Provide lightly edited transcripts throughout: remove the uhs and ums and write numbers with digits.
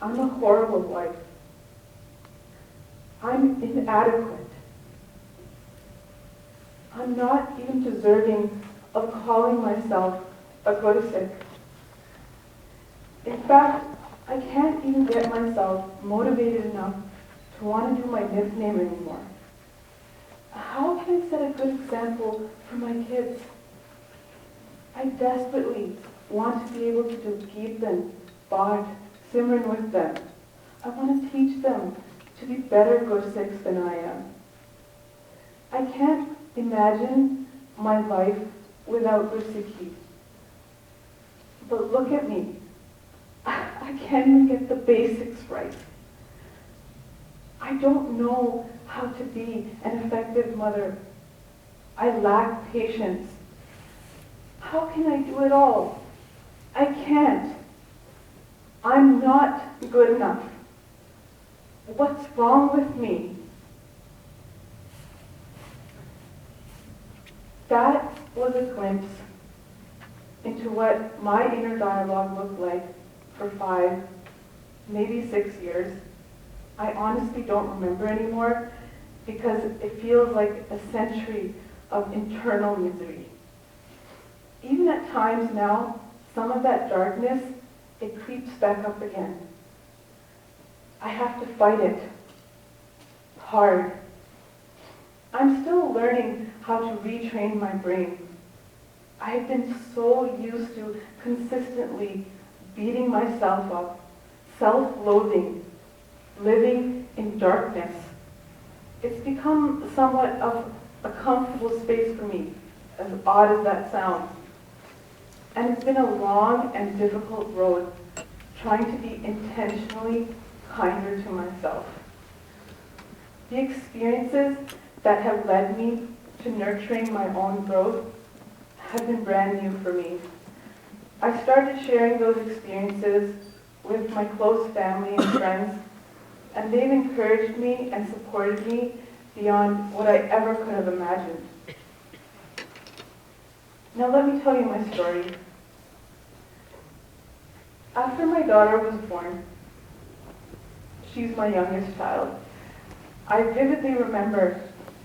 I'm a horrible wife. I'm inadequate. I'm not even deserving of calling myself a good Sikh. In fact, I can't even get myself motivated enough to want to do my nickname anymore. How can I set a good example for my kids? I desperately want to be able to do Kirtan, Path, Simran with them. I want to teach them to be better Gursikhs than I am. I can't imagine my life without Gursikhi. But look at me. I can't even get the basics right. I don't know how to be an effective mother. I lack patience. How can I do it all? I can't. I'm not good enough. What's wrong with me? That was a glimpse into what my inner dialogue looked like for 5, maybe 6 years. I honestly don't remember anymore because it feels like a century of internal misery. Even at times now, some of that darkness, it creeps back up again. I have to fight it hard. I'm still learning how to retrain my brain. I've been so used to consistently beating myself up, self-loathing, living in darkness. It's become somewhat of a comfortable space for me, as odd as that sounds. And it's been a long and difficult road trying to be intentionally kinder to myself. The experiences that have led me to nurturing my own growth have been brand new for me. I started sharing those experiences with my close family and friends, and they've encouraged me and supported me beyond what I ever could have imagined. Now let me tell you my story. After my daughter was born, she's my youngest child, I vividly remember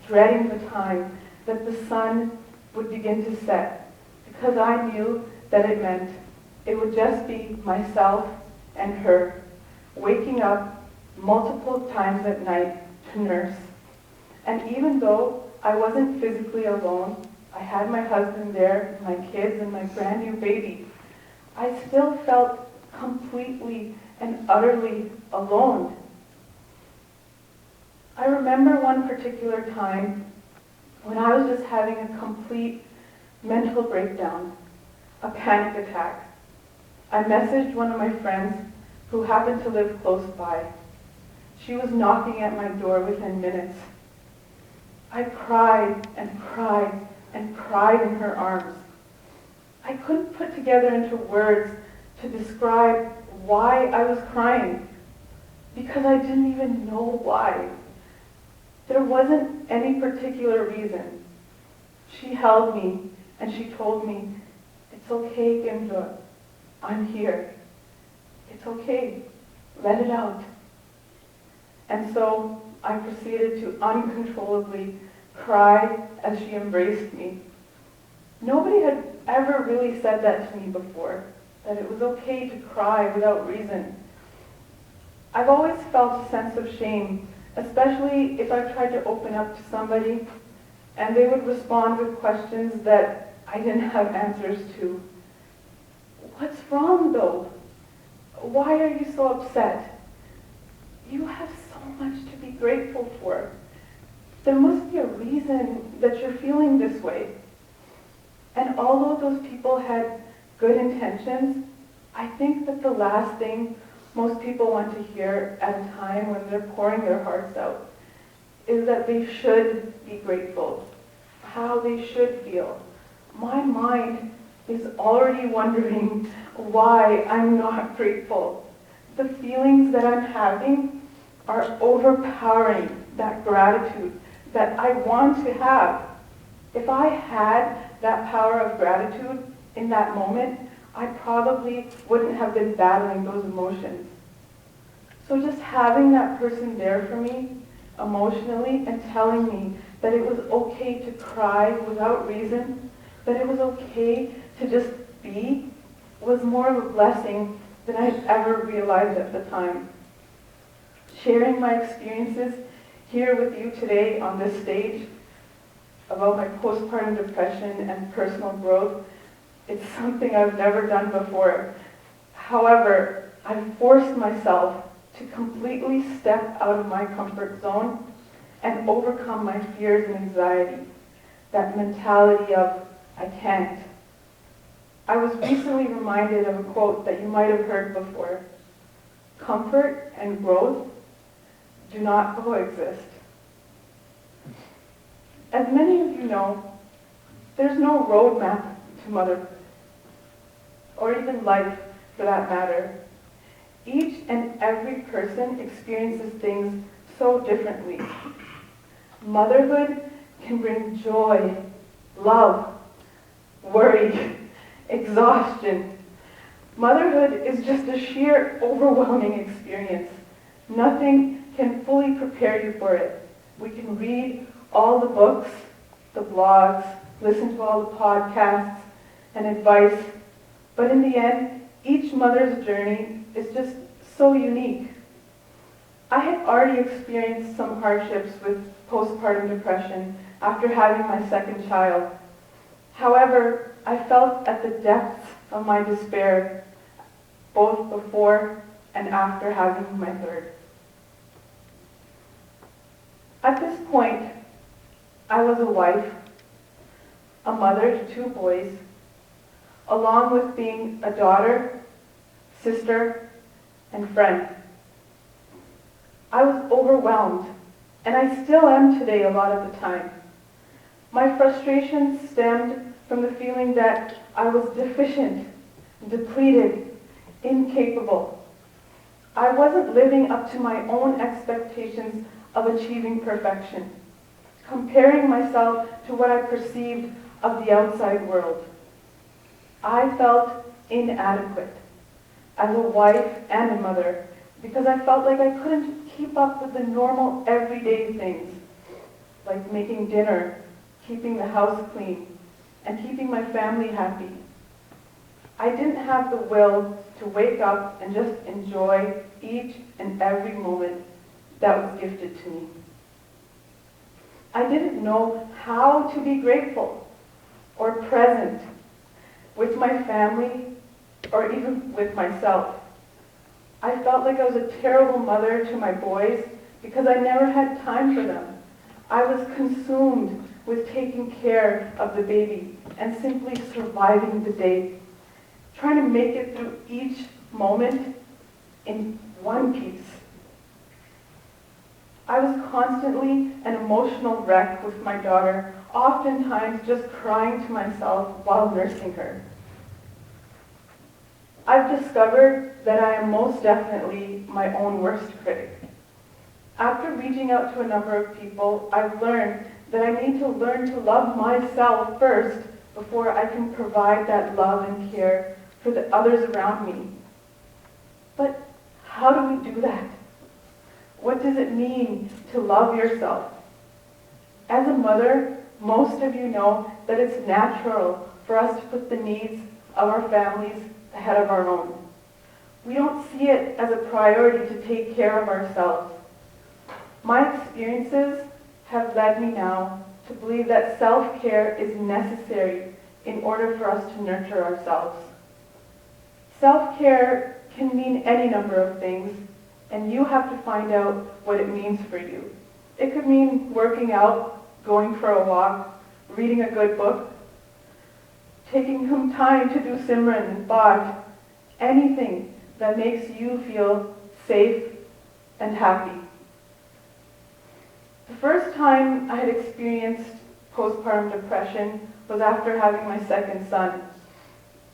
dreading the time that the sun would begin to set, because I knew that it meant it would just be myself and her, waking up multiple times at night to nurse. And even though I wasn't physically alone, I had my husband there, my kids, and my brand new baby, I still felt completely and utterly alone. I remember one particular time when I was just having a complete mental breakdown, a panic attack. I messaged one of my friends who happened to live close by. She was knocking at my door within minutes. I cried and cried and cried in her arms. I couldn't put together into words to describe why I was crying, because I didn't even know why. There wasn't any particular reason. She held me and she told me, "It's okay, Kiranjot. I'm here. It's okay. Let it out." And so I proceeded to uncontrollably cry as she embraced me. Nobody had ever really said that to me before, that it was okay to cry without reason. I've always felt a sense of shame, especially if I've tried to open up to somebody and they would respond with questions that I didn't have answers to. "What's wrong though? Why are you so upset? You have so much to be grateful for. There must be a reason that you're feeling this way." And although those people had good intentions, I think that the last thing most people want to hear at a time when they're pouring their hearts out is that they should be grateful, how they should feel. My mind is already wondering why I'm not grateful. The feelings that I'm having are overpowering that gratitude that I want to have. If I had that power of gratitude in that moment, I probably wouldn't have been battling those emotions. So just having that person there for me emotionally and telling me that it was okay to cry without reason, that it was okay to just be, was more of a blessing than I'd ever realized at the time. Sharing my experiences here with you today on this stage about my postpartum depression and personal growth, it's something I've never done before. However, I've forced myself to completely step out of my comfort zone and overcome my fears and anxiety, that mentality of, I can't. I was recently reminded of a quote that you might have heard before. Comfort and growth do not coexist. As many of you know, there's no roadmap to motherhood, or even life for that matter. Each and every person experiences things so differently. Motherhood can bring joy, love, worry, exhaustion. Motherhood is just a sheer, overwhelming experience. Nothing can fully prepare you for it. We can read all the books, the blogs, listen to all the podcasts and advice, but in the end, each mother's journey is just so unique. I had already experienced some hardships with postpartum depression after having my second child. However, I felt at the depths of my despair both before and after having my third. At this point, I was a wife, a mother to 2 boys, along with being a daughter, sister, and friend. I was overwhelmed, and I still am today a lot of the time. My frustration stemmed from the feeling that I was deficient, depleted, incapable. I wasn't living up to my own expectations of achieving perfection, comparing myself to what I perceived of the outside world. I felt inadequate as a wife and a mother because I felt like I couldn't keep up with the normal everyday things, like making dinner, keeping the house clean, and keeping my family happy. I didn't have the will to wake up and just enjoy each and every moment that was gifted to me. I didn't know how to be grateful or present with my family or even with myself. I felt like I was a terrible mother to my boys because I never had time for them. I was consumed with taking care of the baby and simply surviving the day, trying to make it through each moment in one piece. I was constantly an emotional wreck with my daughter, oftentimes just crying to myself while nursing her. I've discovered that I am most definitely my own worst critic. After reaching out to a number of people, I've learned that I need to learn to love myself first before I can provide that love and care for the others around me. But how do we do that? What does it mean to love yourself? As a mother, most of you know that it's natural for us to put the needs of our families ahead of our own. We don't see it as a priority to take care of ourselves. My experiences have led me now to believe that self-care is necessary in order for us to nurture ourselves. Self-care can mean any number of things, and you have to find out what it means for you. It could mean working out, going for a walk, reading a good book, taking some time to do Simran and Baj, anything that makes you feel safe and happy. The first time I had experienced postpartum depression was after having my second son.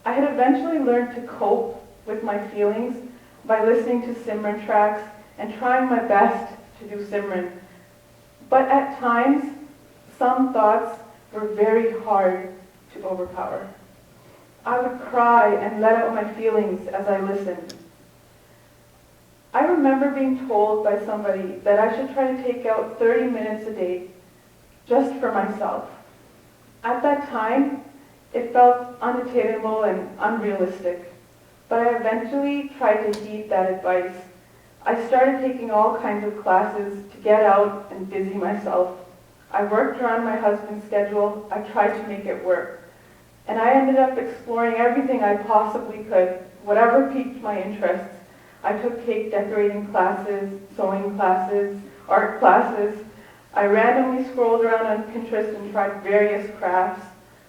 I had eventually learned to cope with my feelings by listening to Simran tracks and trying my best to do Simran. But at times, some thoughts were very hard to overpower. I would cry and let out my feelings as I listened. I remember being told by somebody that I should try to take out 30 minutes a day just for myself. At that time, it felt unattainable and unrealistic, but I eventually tried to heed that advice. I started taking all kinds of classes to get out and busy myself. I worked around my husband's schedule. I tried to make it work. And I ended up exploring everything I possibly could, whatever piqued my interests. I took cake decorating classes, sewing classes, art classes. I randomly scrolled around on Pinterest and tried various crafts.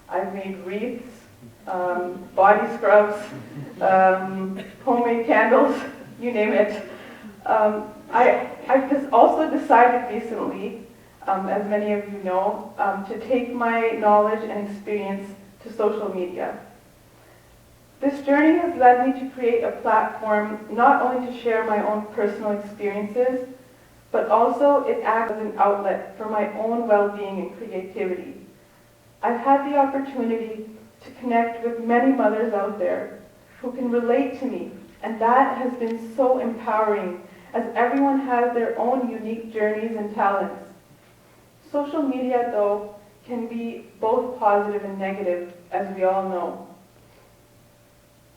I've made wreaths, body scrubs, homemade candles, you name it. I've just also decided recently, as many of you know, to take my knowledge and experience to social media. This journey has led me to create a platform not only to share my own personal experiences, but also it acts as an outlet for my own well-being and creativity. I've had the opportunity to connect with many mothers out there who can relate to me, and that has been so empowering as everyone has their own unique journeys and talents. Social media, though, can be both positive and negative, as we all know.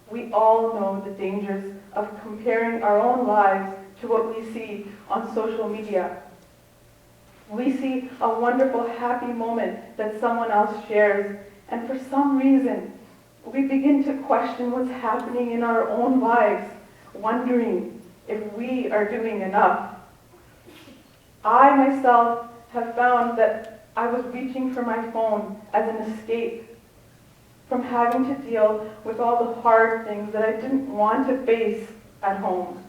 We all know the dangers of comparing our own lives to what we see on social media. We see a wonderful, happy moment that someone else shares, and for some reason, we begin to question what's happening in our own lives, wondering if we are doing enough. I myself have found that I was reaching for my phone as an escape from having to deal with all the hard things that I didn't want to face at home.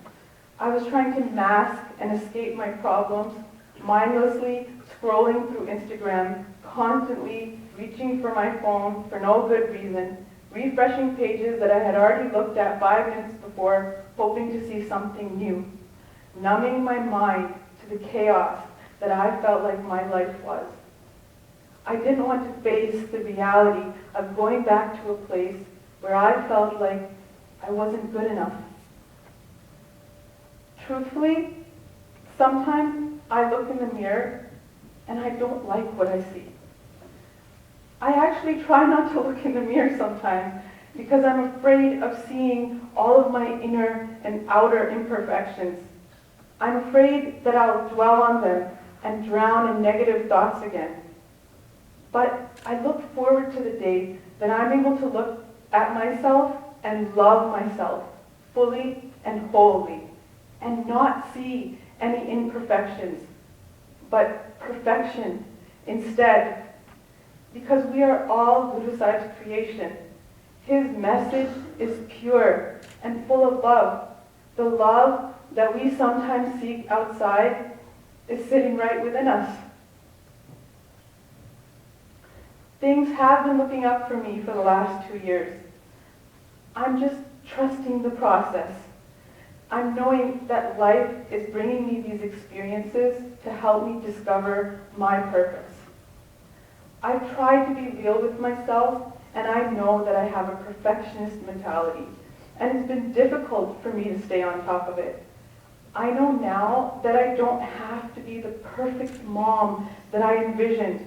I was trying to mask and escape my problems, mindlessly scrolling through Instagram, constantly reaching for my phone for no good reason, refreshing pages that I had already looked at 5 minutes before, hoping to see something new, numbing my mind to the chaos that I felt like my life was. I didn't want to face the reality of going back to a place where I felt like I wasn't good enough. Truthfully, sometimes I look in the mirror and I don't like what I see. I actually try not to look in the mirror sometimes because I'm afraid of seeing all of my inner and outer imperfections. I'm afraid that I'll dwell on them and drown in negative thoughts again. But I look forward to the day that I'm able to look at myself and love myself fully and wholly, and not see any imperfections, but perfection instead. Because we are all Guru's creation. His message is pure and full of love. The love that we sometimes seek outside is sitting right within us. Things have been looking up for me for the last 2 years. I'm just trusting the process. I'm knowing that life is bringing me these experiences to help me discover my purpose. I've tried to be real with myself, and I know that I have a perfectionist mentality, and it's been difficult for me to stay on top of it. I know now that I don't have to be the perfect mom that I envisioned,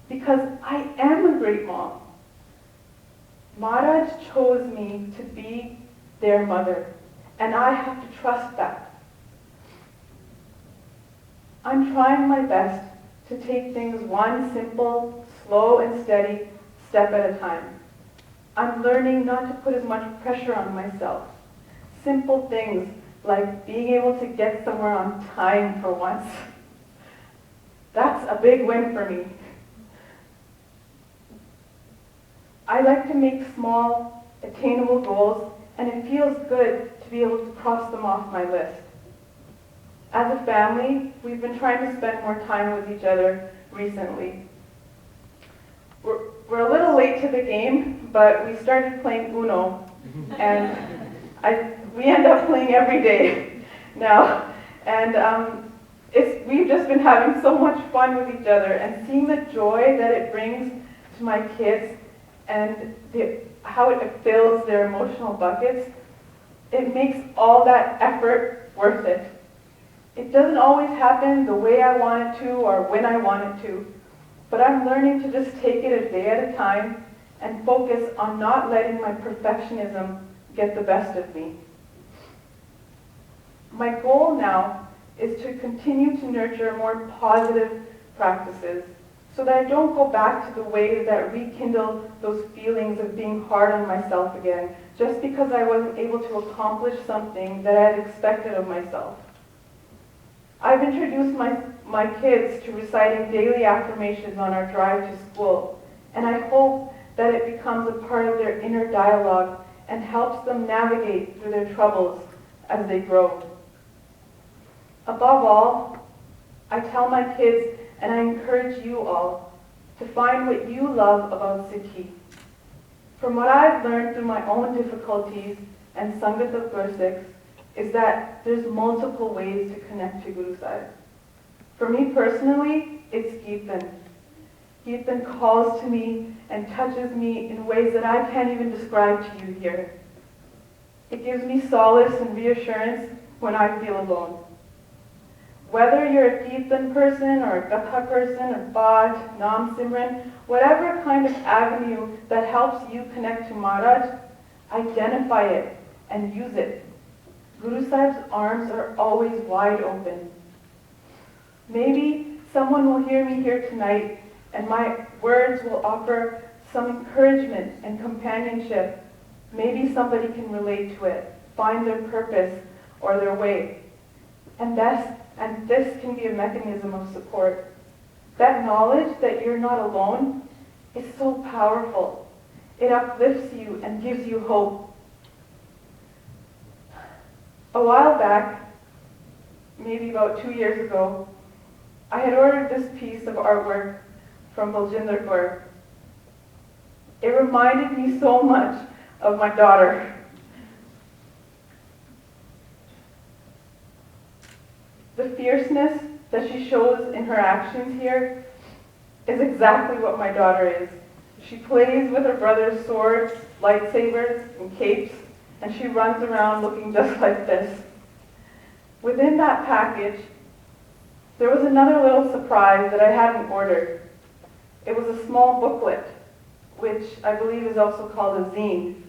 because I am a great mom. Maharaj chose me to be their mother, and I have to trust that. I'm trying my best to take things one simple, slow and steady step at a time. I'm learning not to put as much pressure on myself. Simple things like being able to get somewhere on time for once. That's a big win for me. I like to make small, attainable goals, and it feels good to be able to cross them off my list. As a family, we've been trying to spend more time with each other recently. We're a little late to the game, but we started playing Uno, and we end up playing every day now. And we've just been having so much fun with each other, and seeing the joy that it brings to my kids and how it fills their emotional buckets, It makes all that effort worth it. It doesn't always happen the way I want it to or when I want it to, but I'm learning to just take it a day at a time and focus on not letting my perfectionism get the best of me. My goal now is to continue to nurture more positive practices so that I don't go back to the ways that rekindle those feelings of being hard on myself again, just because I wasn't able to accomplish something that I had expected of myself. I've introduced my kids to reciting daily affirmations on our drive to school, and I hope that it becomes a part of their inner dialogue and helps them navigate through their troubles as they grow. Above all, I tell my kids, and I encourage you all, to find what you love about Sikhi. From what I've learned through my own difficulties and Sangat of Gursikhs, is that there's multiple ways to connect to Guru Sahib. For me personally, it's Kirtan. Kirtan calls to me and touches me in ways that I can't even describe to you here. It gives me solace and reassurance when I feel alone. Whether you're a Kirtan person or a Gatha person or Path, Nam Simran, whatever kind of avenue that helps you connect to Maharaj, identify it and use it. Guru Sahib's arms are always wide open. Maybe someone will hear me here tonight and my words will offer some encouragement and companionship. Maybe somebody can relate to it, find their purpose or their way. And this can be a mechanism of support. That knowledge that you're not alone is so powerful. It uplifts you and gives you hope. A while back, maybe about 2 years ago, I had ordered this piece of artwork from Kiranjot Kaur. It reminded me so much of my daughter. The fierceness that she shows in her actions here is exactly what my daughter is. She plays with her brother's swords, lightsabers, and capes, and she runs around looking just like this. Within that package, there was another little surprise that I hadn't ordered. It was a small booklet, which I believe is also called a zine.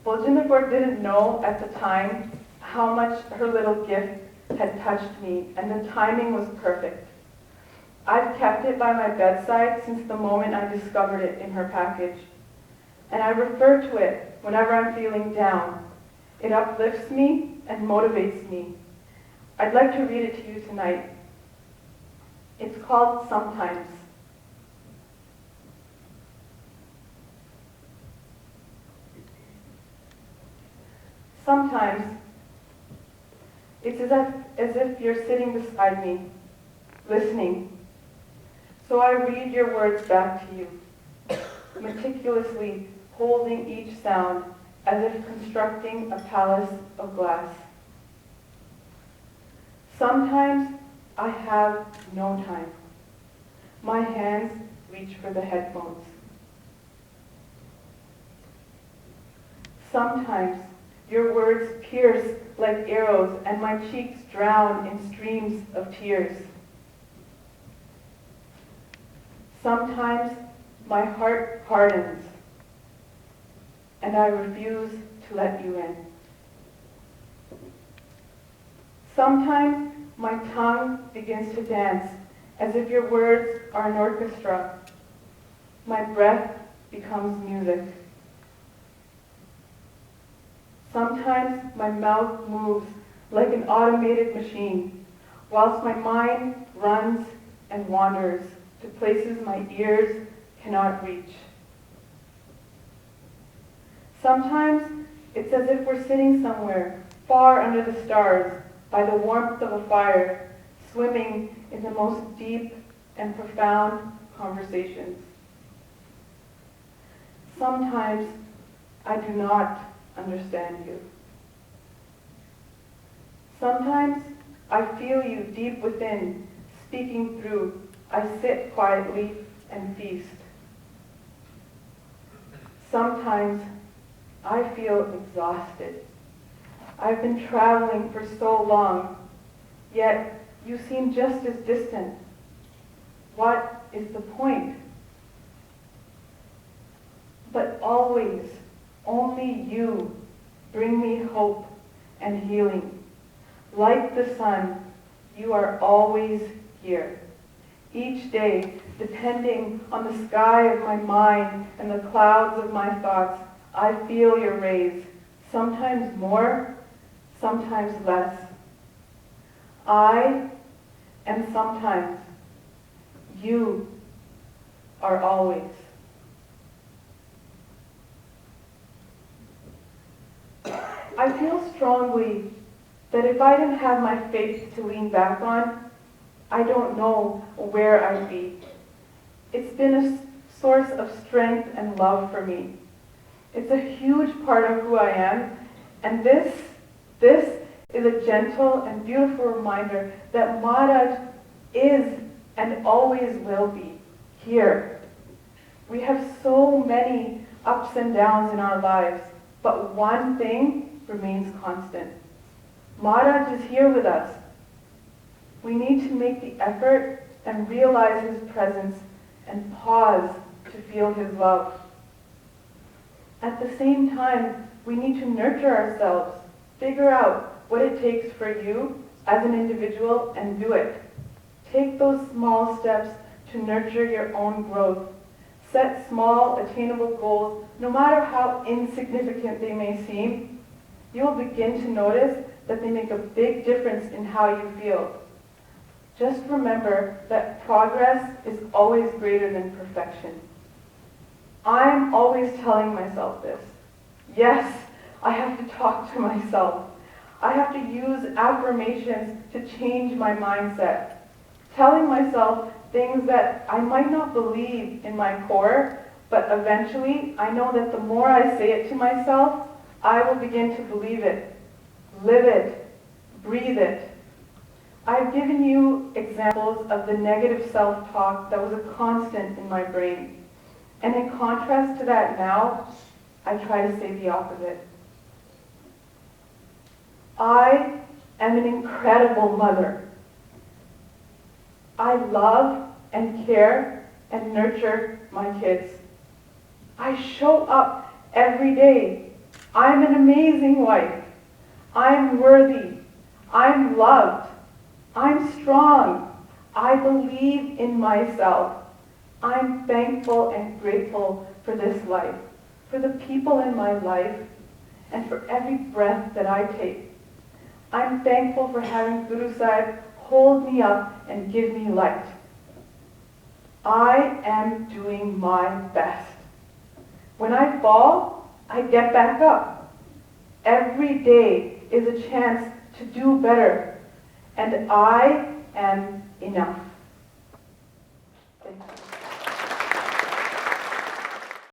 Kiranjot Kaur didn't know at the time how much her little gift had touched me, and the timing was perfect. I've kept it by my bedside since the moment I discovered it in her package, and I refer to it whenever I'm feeling down. It uplifts me and motivates me. I'd like to read it to you tonight. It's called Sometimes. Sometimes it's as if you're sitting beside me, listening. So I read your words back to you, meticulously holding each sound as if constructing a palace of glass. Sometimes I have no time. My hands reach for the headphones. Sometimes your words pierce like arrows and my cheeks drown in streams of tears. Sometimes my heart hardens and I refuse to let you in. Sometimes my tongue begins to dance as if your words are an orchestra. My breath becomes music. Sometimes my mouth moves like an automated machine, whilst my mind runs and wanders to places my ears cannot reach. Sometimes it's as if we're sitting somewhere far under the stars by the warmth of a fire, swimming in the most deep and profound conversations. Sometimes I do not understand you. Sometimes I feel you deep within, speaking through. I sit quietly and feast. Sometimes I feel exhausted I've been traveling for so long, yet you seem just as distant. What is the point? But always, only you bring me hope and healing. Like the sun, you are always here. Each day, depending on the sky of my mind and the clouds of my thoughts, I feel your rays, sometimes more, sometimes less. I am sometimes. You are always. I feel strongly that if I didn't have my faith to lean back on, I don't know where I'd be. It's been a source of strength and love for me. It's a huge part of who I am, and this is a gentle and beautiful reminder that Maharaj is and always will be here. We have so many ups and downs in our lives, but one thing remains constant. Maharaj is here with us. We need to make the effort and realize his presence and pause to feel his love. At the same time, we need to nurture ourselves, figure out what it takes for you as an individual and do it. Take those small steps to nurture your own growth. Set small, attainable goals, no matter how insignificant they may seem. You will begin to notice that they make a big difference in how you feel. Just remember that progress is always greater than perfection. I'm always telling myself this. Yes, I have to talk to myself. I have to use affirmations to change my mindset. Telling myself things that I might not believe in my core, but eventually I know that the more I say it to myself, I will begin to believe it, live it, breathe it. I've given you examples of the negative self-talk that was a constant in my brain. And in contrast to that now, I try to say the opposite. I am an incredible mother. I love and care and nurture my kids. I show up every day. I'm an amazing wife. I'm worthy. I'm loved. I'm strong. I believe in myself. I'm thankful and grateful for this life, for the people in my life, and for every breath that I take. I'm thankful for having Guru Sahib hold me up and give me light. I am doing my best. When I fall, I get back up. Every day is a chance to do better, and I am enough. Thank you.